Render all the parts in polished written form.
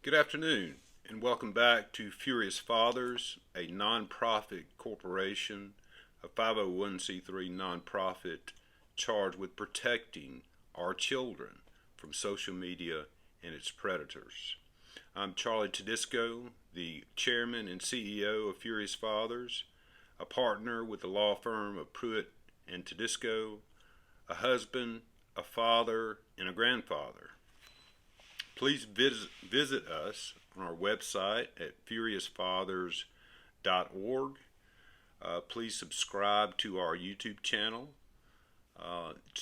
Good afternoon, and welcome back to Furious Fathers, a nonprofit corporation, a 501c3 nonprofit charged with protecting our children from social media and its predators. I'm Charlie Tedisco, the chairman and CEO of Furious Fathers, a partner with the law firm of Pruitt and Tedisco, a husband, a father, and a grandfather. Please visit us on our website at furiousfathers.org. Please subscribe to our YouTube channel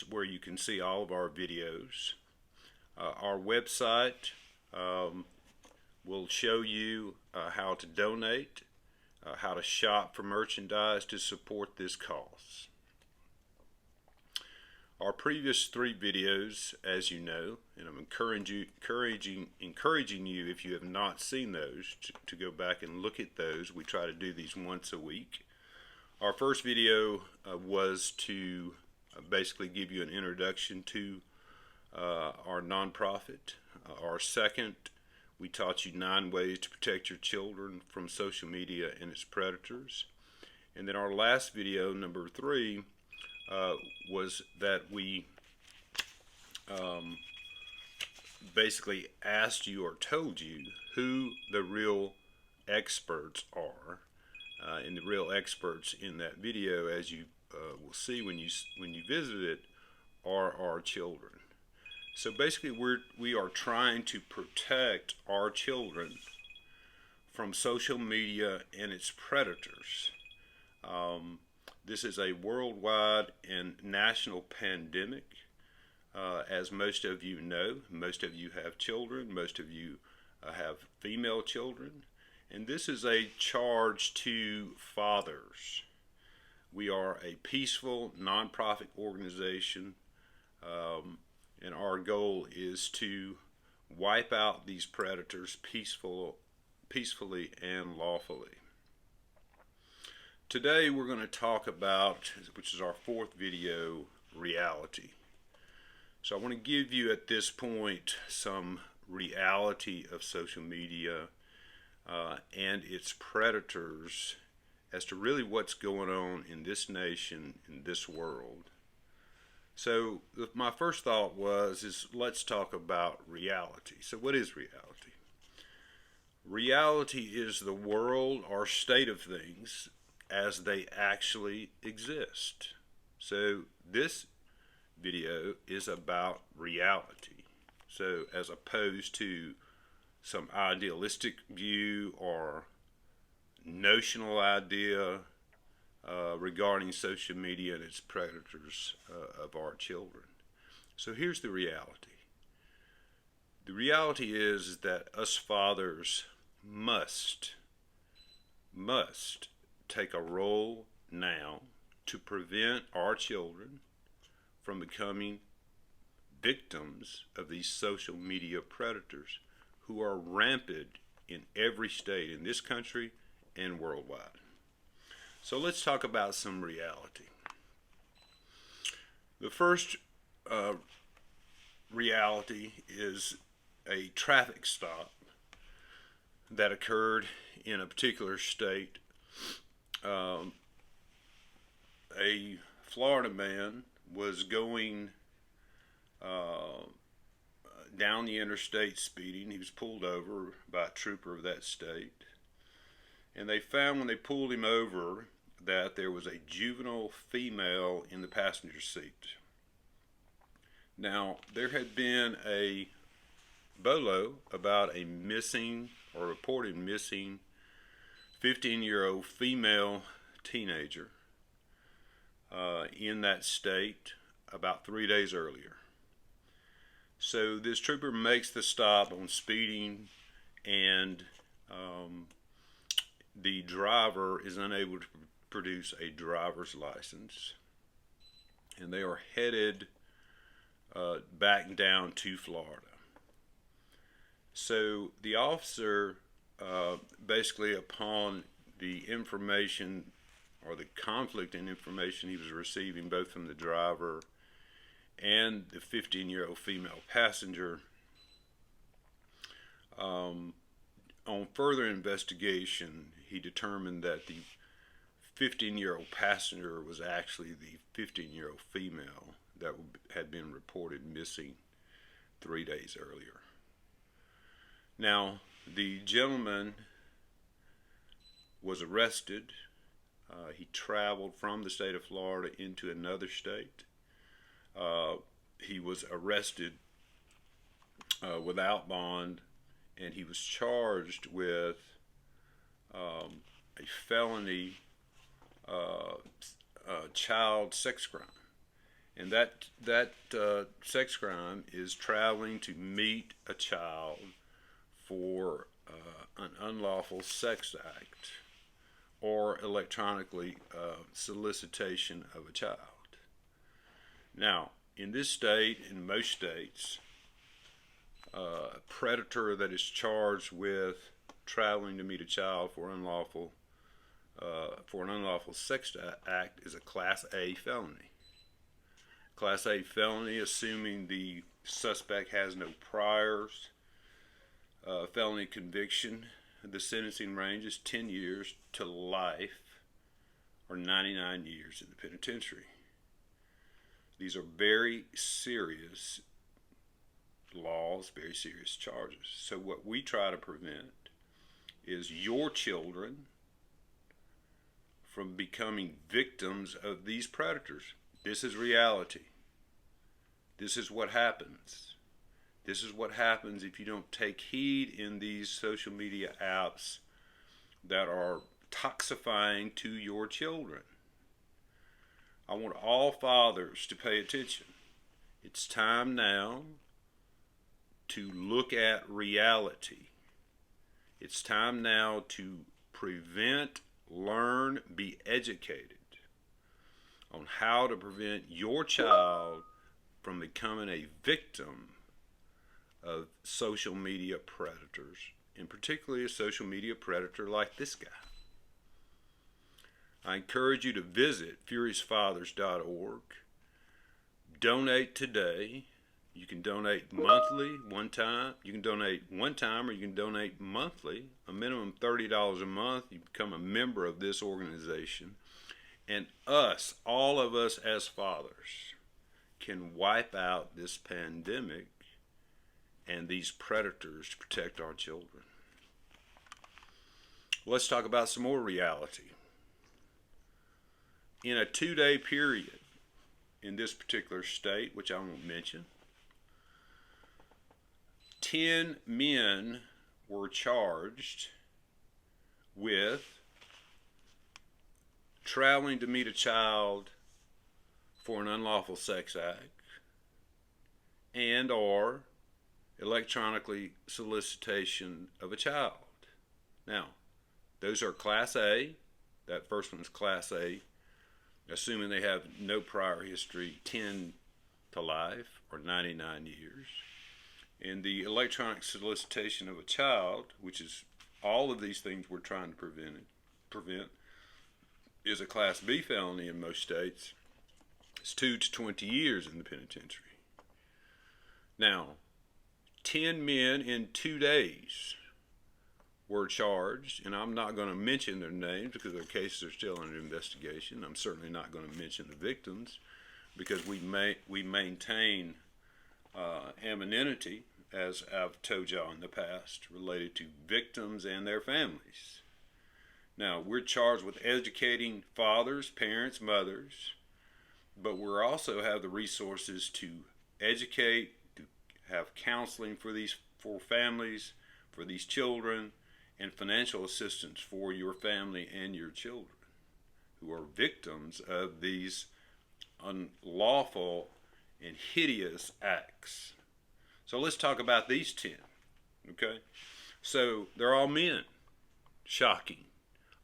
where you can see all of our videos. Our website will show you how to donate, how to shop for merchandise to support this cause. Our previous 3 videos, as you know, and I'm encouraging you, if you have not seen those, to go back and look at those. We try to do these once a week. Our first video was to basically give you an introduction to our nonprofit. Our second, we taught you 9 ways to protect your children from social media and its predators. And then our last video, number 3, was that we basically asked you or told you who the real experts are, and the real experts in that video, as you will see when you visit it, are our children. So basically, we are trying to protect our children from social media and its predators. This is a worldwide and national pandemic. As most of you know, most of you have children, most of you have female children, and this is a charge to fathers. We are a peaceful nonprofit organization, and our goal is to wipe out these predators peacefully and lawfully. Today we're going to talk about, which is our 4th video, reality. So I want to give you at this point some reality of social media and its predators as to really what's going on in this nation, in this world. So my first thought is let's talk about reality. So what is reality? Reality is the world or state of things as they actually exist. So this video is about reality. So as opposed to some idealistic view or notional idea regarding social media and its predators of our children. So here's the reality. The reality is that us fathers must take a role now to prevent our children from becoming victims of these social media predators who are rampant in every state in this country and worldwide. So let's talk about some reality. The first reality is a traffic stop that occurred in a particular state. A Florida man was going down the interstate speeding. He was pulled over by a trooper of that state. And they found when they pulled him over that there was a juvenile female in the passenger seat. Now, there had been a bolo about a missing or reported missing 15-year-old female teenager in that state about 3 days earlier. So this trooper makes the stop on speeding, and the driver is unable to produce a driver's license, and they are headed back down to Florida. So the officer basically, upon the information or the conflict in information he was receiving both from the driver and the 15-year-old female passenger, On further investigation, he determined that the 15-year-old passenger was actually the 15-year-old female that had been reported missing 3 days earlier. Now, the gentleman was arrested. He traveled from the state of Florida into another state. He was arrested without bond, and he was charged with a felony child sex crime. And that sex crime is traveling to meet a child for an unlawful sex act or electronically solicitation of a child. Now, in this state, in most states, a predator that is charged with traveling to meet a child for an unlawful sex act is a Class A felony. Class A felony, assuming the suspect has no priors, felony conviction, the sentencing range is 10 years to life or 99 years in the penitentiary. These are very serious laws, very serious charges. So what we try to prevent is your children from becoming victims of these predators. This is reality. This is what happens. This is what happens if you don't take heed in these social media apps that are toxifying to your children. I want all fathers to pay attention. It's time now to look at reality. It's time now to prevent, learn, be educated on how to prevent your child from becoming a victim of social media predators, and particularly a social media predator like this guy. I encourage you to visit furiousfathers.org. Donate today. You can donate monthly, one time. You can donate one time, or you can donate monthly, a minimum $30 a month. You become a member of this organization. And us, all of us as fathers, can wipe out this pandemic and these predators to protect our children. Let's talk about some more reality. In a 2-day period in this particular state, which I won't mention, 10 men were charged with traveling to meet a child for an unlawful sex act and or electronically solicitation of a child. Now, those are Class A. That first one's Class A, assuming they have no prior history, 10 to life or 99 years. And the electronic solicitation of a child, which is all of these things we're trying to prevent, is a Class B felony in most states. It's 2 to 20 years in the penitentiary. Now, 10 men in 2 days were charged, and I'm not going to mention their names because their cases are still under investigation. I'm certainly not going to mention the victims because we maintain anonymity, as I've told y'all in the past, related to victims and their families. Now, we're charged with educating fathers, parents, mothers, but we also have the resources to educate, to have counseling for families, for these children, and financial assistance for your family and your children who are victims of these unlawful and hideous acts. So let's talk about these 10, okay? So they're all men. Shocking.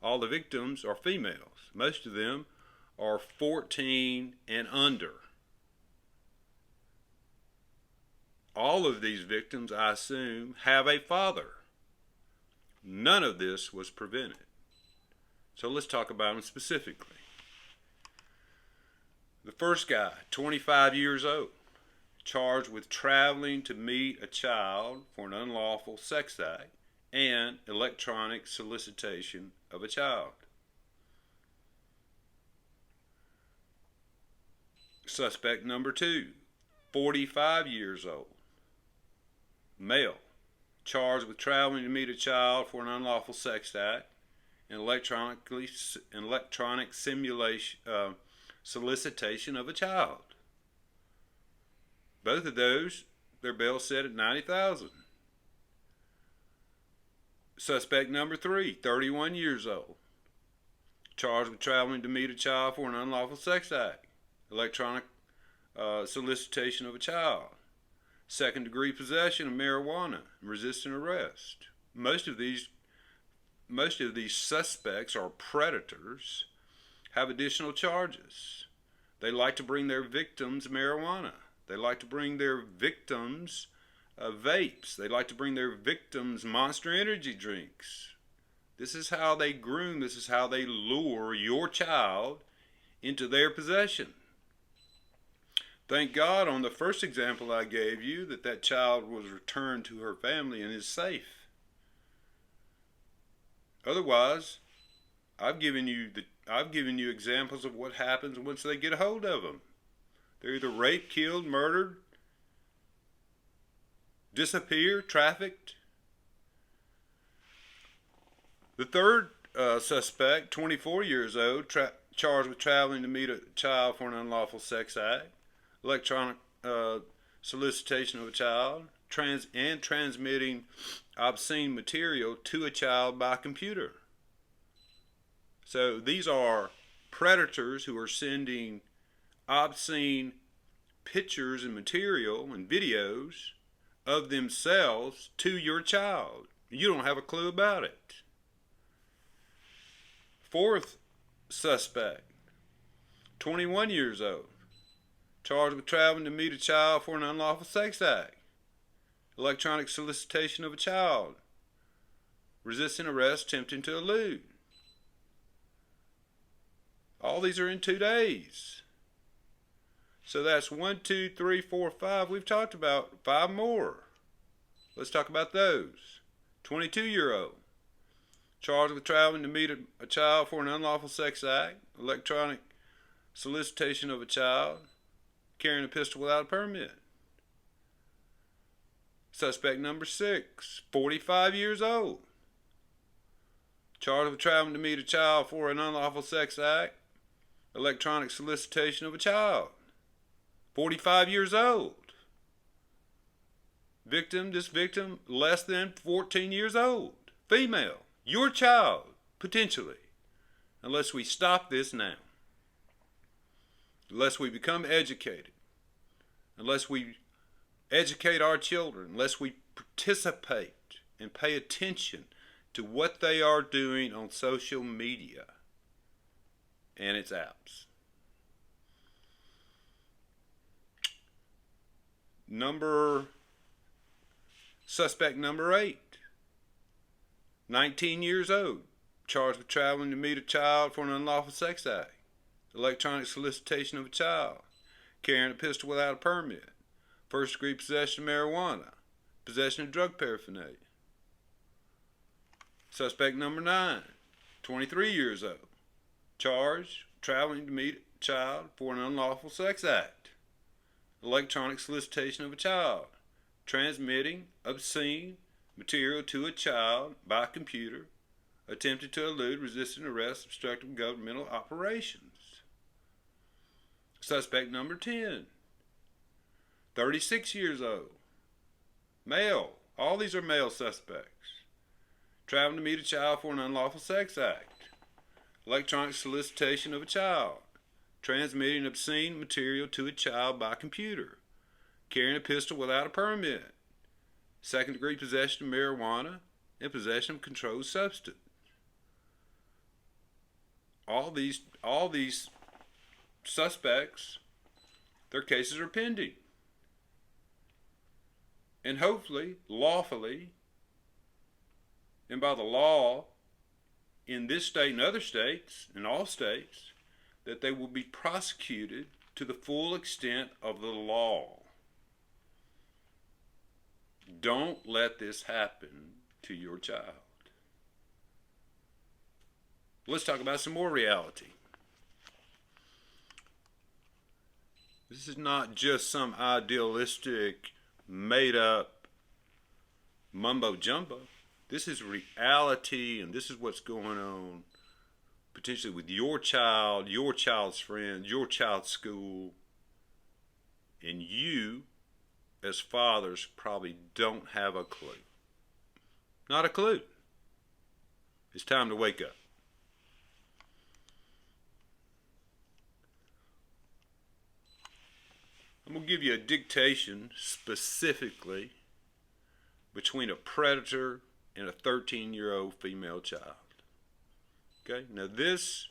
All the victims are females. Most of them are 14 and under. All of these victims, I assume, have a father. None of this was prevented. So let's talk about them specifically. The first guy, 25 years old, charged with traveling to meet a child for an unlawful sex act and electronic solicitation of a child. Suspect number 2, 45 years old, male, charged with traveling to meet a child for an unlawful sex act and electronic solicitation of a child. Both of those, their bail set at $90,000. Suspect number 3, 31 years old, charged with traveling to meet a child for an unlawful sex act, electronic solicitation of a child, second-degree possession of marijuana, and resisting arrest. Most of these suspects are predators, have additional charges. They like to bring their victims marijuana. They like to bring their victims vapes. They like to bring their victims Monster Energy drinks. This is how they groom, this is how they lure your child into their possession. Thank God on the first example I gave you that child was returned to her family and is safe. Otherwise, I've given you examples of what happens once they get a hold of them. They're either raped, killed, murdered, disappear, trafficked. The third suspect, 24 years old, charged with traveling to meet a child for an unlawful sex act, electronic solicitation of a child, and transmitting obscene material to a child by computer. So these are predators who are sending obscene pictures and material and videos of themselves to your child. You don't have a clue about it. Fourth suspect, 21 years old, charged with traveling to meet a child for an unlawful sex act, electronic solicitation of a child, resisting arrest, attempting to elude. All these are in 2 days. So that's 1, 2, 3, 4, 5. We've talked about 5 more. Let's talk about those. 22-year-old, charged with traveling to meet a child for an unlawful sex act, electronic solicitation of a child, carrying a pistol without a permit. Suspect number 6, 45 years old, charged with traveling to meet a child for an unlawful sex act, electronic solicitation of a child. 45 years old. This victim less than 14 years old. Female. Your child, potentially. Unless we stop this now. Unless we become educated. Unless we educate our children. Unless we participate and pay attention to what they are doing on social media and its apps. Suspect number 8, 19 years old, charged with traveling to meet a child for an unlawful sex act, electronic solicitation of a child, carrying a pistol without a permit, first-degree possession of marijuana, possession of drug paraphernalia. Suspect number 9, 23 years old, charged traveling to meet a child for an unlawful sex act, electronic solicitation of a child, transmitting obscene material to a child by computer, attempted to elude, resisting arrest, obstructing governmental operations. Suspect number 10, 36 years old, male. All these are male suspects. Traveling to meet a child for an unlawful sex act, electronic solicitation of a child, transmitting obscene material to a child by computer, carrying a pistol without a permit, second-degree possession of marijuana, and possession of controlled substance. All these suspects, their cases are pending. And hopefully, lawfully, and by the law in this state and other states, in all states, that they will be prosecuted to the full extent of the law. Don't let this happen to your child. Let's talk about some more reality. This is not just some idealistic, made up mumbo jumbo. This is reality, and this is what's going on potentially with your child, your child's friends, your child's school. And you, as fathers, probably don't have a clue. Not a clue. It's time to wake up. I'm going to give you a dictation specifically between a predator and a 13-year-old female child. Okay, now these,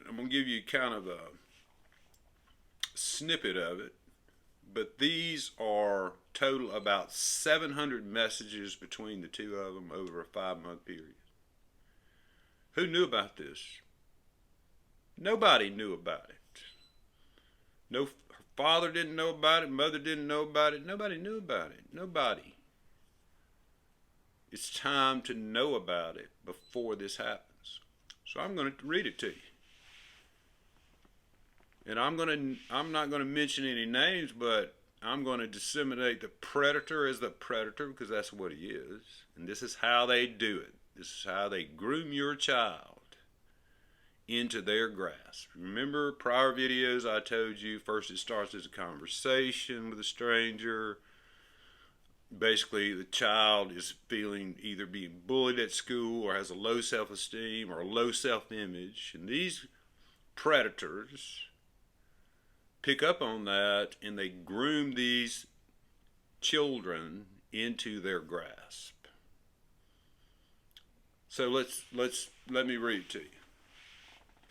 I'm going to give you kind of a snippet of it, but these are total about 700 messages between the two of them over a 5-month period. Who knew about this? Nobody knew about it. No, her father didn't know about it, mother didn't know about it, nobody knew about it. Nobody. It's time to know about it before this happens. So I'm going to read it to you. And I'm not going to mention any names, but I'm going to disseminate the predator as the predator, because that's what he is. And this is how they do it. This is how they groom your child into their grasp. Remember prior videos I told you, first it starts as a conversation with a stranger. Basically the child is feeling either being bullied at school or has a low self-esteem or a low self-image. And these predators pick up on that and they groom these children into their grasp. So let me read it to you.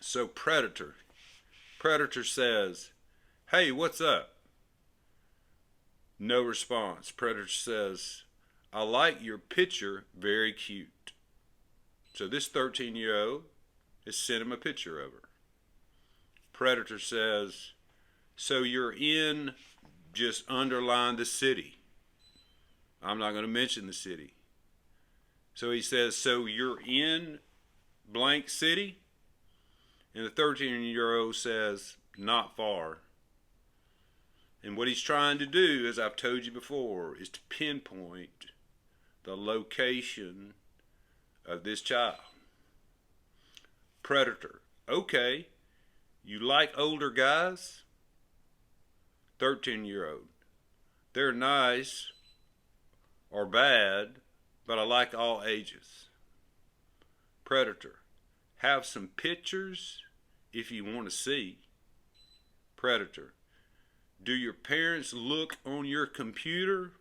So predator says, "Hey, what's up?" No response. Predator says, "I like your picture, very cute." So this 13-year-old has sent him a picture of her. Predator says, "So you're in," just underline the city. I'm not going to mention the city. So he says, "So you're in blank city?" And the 13-year-old says, "Not far." And what he's trying to do, as I've told you before, is to pinpoint the location of this child. Predator: "Okay, you like older guys?" 13-year-old: "They're nice or bad, but I like all ages." Predator: "Have some pictures if you want to see." Predator: "Do your parents look on your computer?"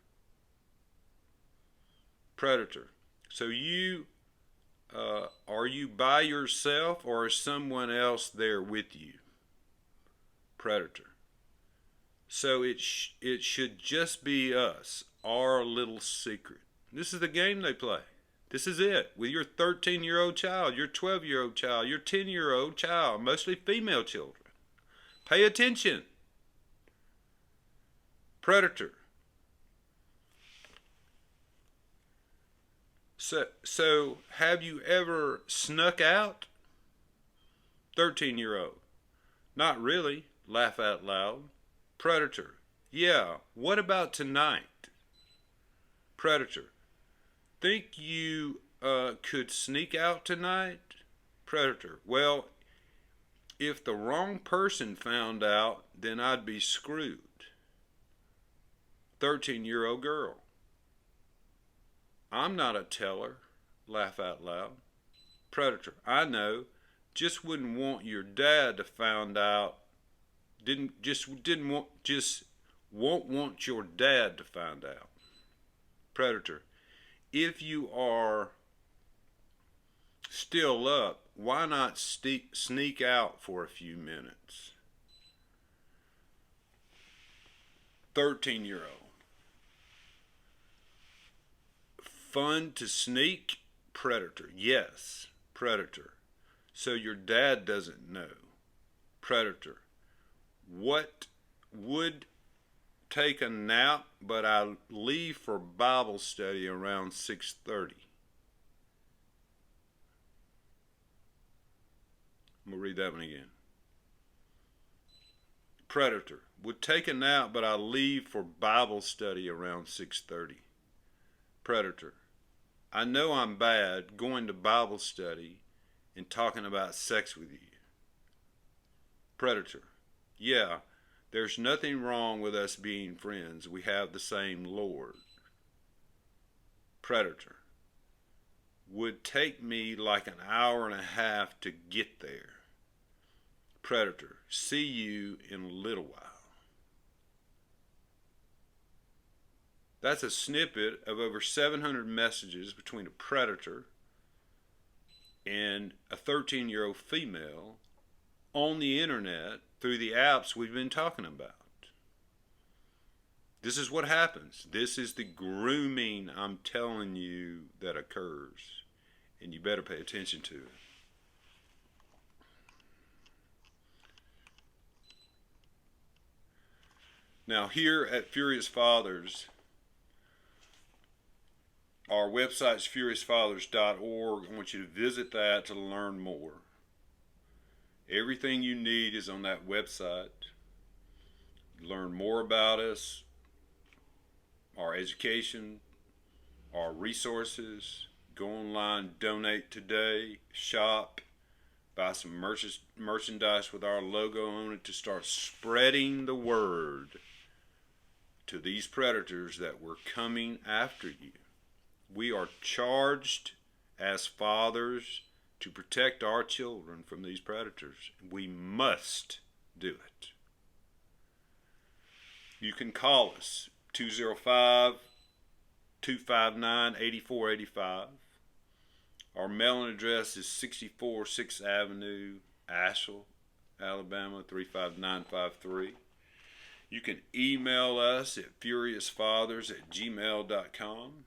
Predator: "So you are you by yourself or is someone else there with you?" Predator: "So it should just be us, our little secret." This is the game they play. This is it. With your 13-year-old child, your 12-year-old child, your 10-year-old child, mostly female children. Pay attention. Predator: So have you ever snuck out? 13-year-old: "Not really." Laugh out loud. Predator: "Yeah, what about tonight?" Predator: "Think you could sneak out tonight?" Predator: "Well, if the wrong person found out, then I'd be screwed." 13-year-old girl: "I'm not a teller." Laugh out loud. Predator: "I know, just wouldn't want your dad to find out. Won't want your dad to find out." Predator: "If you are still up, why not sneak out for a few minutes?" 13-year-old: "Fun to sneak?" Predator: "Yes." Predator: "So your dad doesn't know?" Predator: "What would take a nap, but I leave for Bible study around 6:30. I'm going to read that one again. Predator. Would take a nap, but I leave for Bible study around 6:30. Predator. I know I'm bad going to Bible study and talking about sex with you. Predator. Yeah, there's nothing wrong with us being friends. We have the same Lord. Predator. Would take me like an hour and a half to get there. Predator. See you in a little while. That's a snippet of over 700 messages between a predator and a 13-year-old female on the internet through the apps we've been talking about. This is what happens. This is the grooming I'm telling you that occurs, and you better pay attention to it. Now, here at Furious Fathers, our website's furiousfathers.org. I want you to visit that to learn more. Everything you need is on that website. Learn more about us, our education, our resources. Go online, donate today, shop, buy some merchandise with our logo on it to start spreading the word to these predators that we're coming after you. We are charged as fathers to protect our children from these predators. We must do it. You can call us 205-259-8485. Our mailing address is 64 6th Avenue, Asheville, Alabama 35953. You can email us at furiousfathers@gmail.com.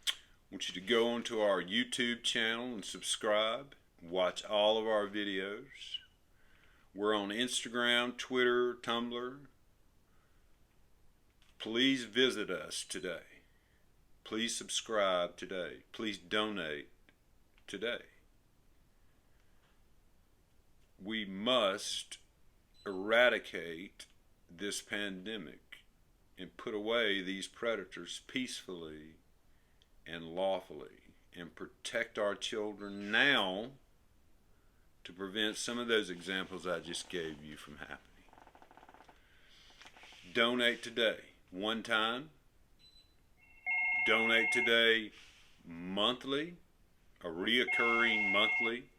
I want you to go onto our YouTube channel and subscribe. Watch all of our videos. We're on Instagram, Twitter, Tumblr. Please visit us today. Please subscribe today. Please donate today. We must eradicate this pandemic and put away these predators peacefully and lawfully, and protect our children now to prevent some of those examples I just gave you from happening. Donate today, one time. Donate today monthly, a reoccurring monthly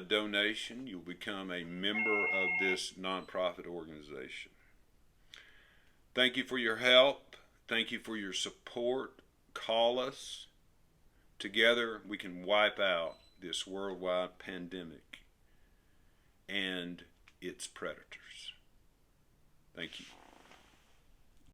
donation. You'll become a member of this nonprofit organization. Thank you for your help. Thank you for your support. Call us. Together we can wipe out this worldwide pandemic and its predators. Thank you.